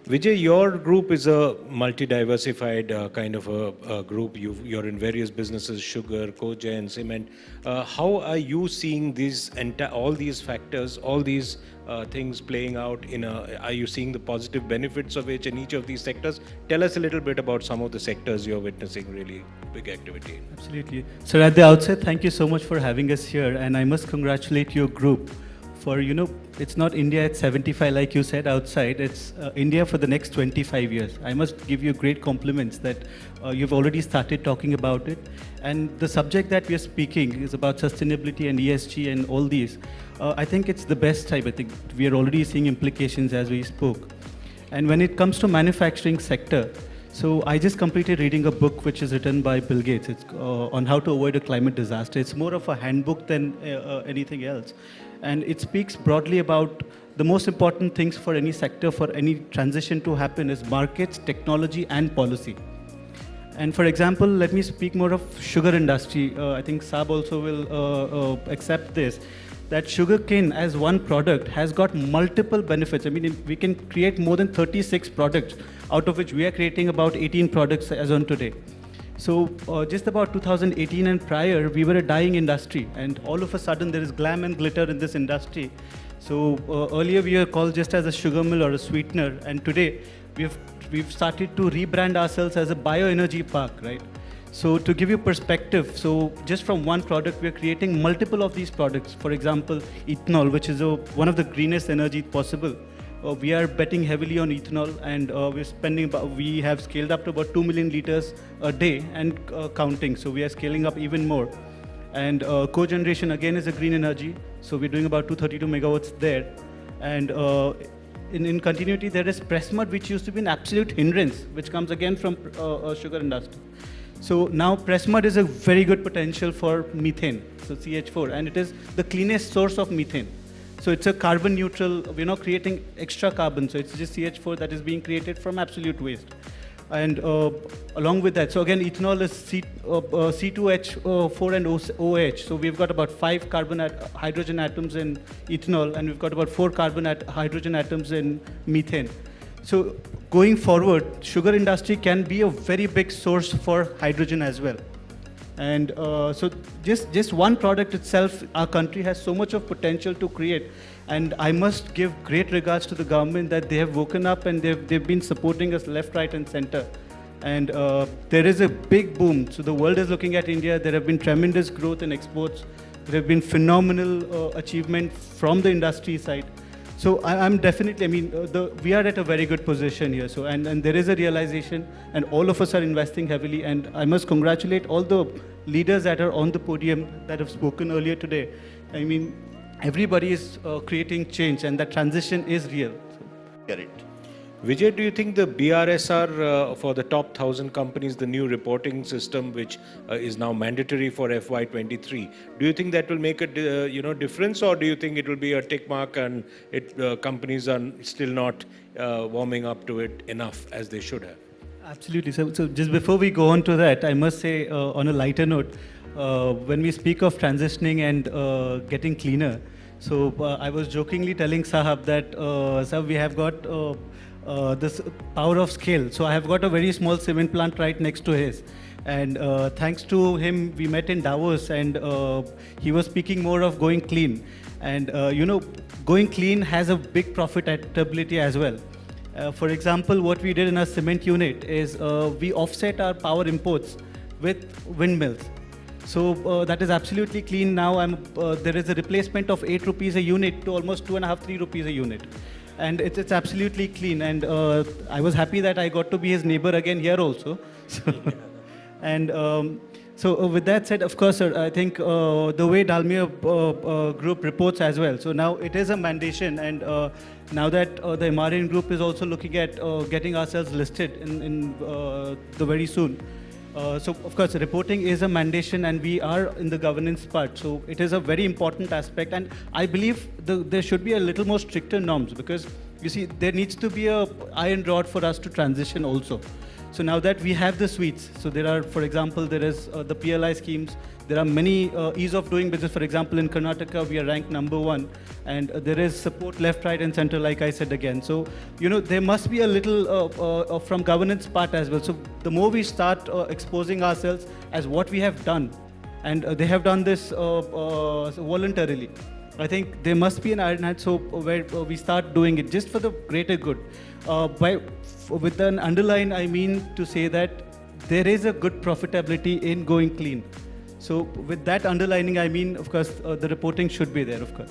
Vijay, your group is a multi-diversified kind of a group. You're in various businesses, sugar, cogen, cement. How are you seeing all these factors, all these things playing out are you seeing the positive benefits of each of these sectors? Tell us a little bit about some of the sectors you're witnessing really big activity in. Absolutely. So at the outset, thank you so much for having us here. And I must congratulate your group for, it's not India at 75, like you said, outside. It's India for the next 25 years. I must give you great compliments that you've already started talking about it. And the subject that we are speaking is about sustainability and ESG and all these. I think it's the best type. I think we are already seeing implications as we spoke. And when it comes to manufacturing sector, so I just completed reading a book which is written by Bill Gates. It's on how to avoid a climate disaster. It's more of a handbook than anything else. And it speaks broadly about the most important things for any sector, for any transition to happen is markets, technology, and policy. And for example, let me speak more of sugar industry. I think Saab also will accept this, that sugarcane as one product has got multiple benefits. I mean, we can create more than 36 products, out of which we are creating about 18 products as on today. So just about 2018 and prior, we were a dying industry, and all of a sudden there is glam and glitter in this industry. So earlier we were called just as a sugar mill or a sweetener, and today we've started to rebrand ourselves as a bioenergy park, right? So to give you perspective, so just from one product, we are creating multiple of these products. For example, ethanol, which is one of the greenest energy possible. We are betting heavily on ethanol, and we have scaled up to about 2 million liters a day and counting. So we are scaling up even more. And cogeneration again is a green energy. So we're doing about 232 megawatts there. And in continuity, there is press mud, which used to be an absolute hindrance, which comes again from sugar industry. So now press mud is a very good potential for methane, so CH4, and it is the cleanest source of methane. So it's a carbon neutral, we're not creating extra carbon, so it's just CH4 that is being created from absolute waste. And along with that, so again, ethanol is C2H4 and OH. So we've got about 5 hydrogen atoms in ethanol, and we've got about 4 hydrogen atoms in methane. So going forward, sugar industry can be a very big source for hydrogen as well. And so just one product itself, our country has so much of potential to create. And I must give great regards to the government that they have woken up and they've been supporting us left, right, and center. And there is a big boom. So the world is looking at India. There have been tremendous growth in exports. There have been phenomenal achievement from the industry side. So I'm definitely, we are at a very good position here. So and there is a realization, and all of us are investing heavily. And I must congratulate all the leaders that are on the podium that have spoken earlier today. I mean, everybody is creating change, and that transition is real. So. Get it. Vijay, do you think the BRSR for the top 1,000 companies, the new reporting system, which is now mandatory for FY23, do you think that will make a difference, or do you think it will be a tick mark and companies are still not warming up to it enough as they should have? Absolutely. So just before we go on to that, I must say on a lighter note, when we speak of transitioning and getting cleaner, so I was jokingly telling Sahab that Sahab, we have got this power of scale. So I have got a very small cement plant right next to his. And thanks to him, we met in Davos, and he was speaking more of going clean. And going clean has a big profitability as well. For example, what we did in our cement unit is we offset our power imports with windmills. So that is absolutely clean now. There is a replacement of 8 rupees a unit to almost 2.5, 3 rupees a unit. And it's absolutely clean. And I was happy that I got to be his neighbor again here also. So with that said, of course, sir, I think the way Dalmia Group reports as well. So now it is a mandation, and now that the MRN Group is also looking at getting ourselves listed in the very soon. So of course, reporting is a mandation, and we are in the governance part. So it is a very important aspect, and I believe there should be a little more stricter norms, because you see, there needs to be a iron rod for us to transition also. So now that we have the suites, so there are, for example, there is the PLI schemes. There are many ease of doing business. For example, in Karnataka, we are ranked #1, and there is support left, right, and center, like I said again. So, there must be a little from governance part as well. So the more we start exposing ourselves as what we have done, and they have done this voluntarily. I think there must be an iron hand, so where we start doing it just for the greater good. With an underline, I mean to say that there is a good profitability in going clean. So with that underlining, I mean, of course, the reporting should be there, of course.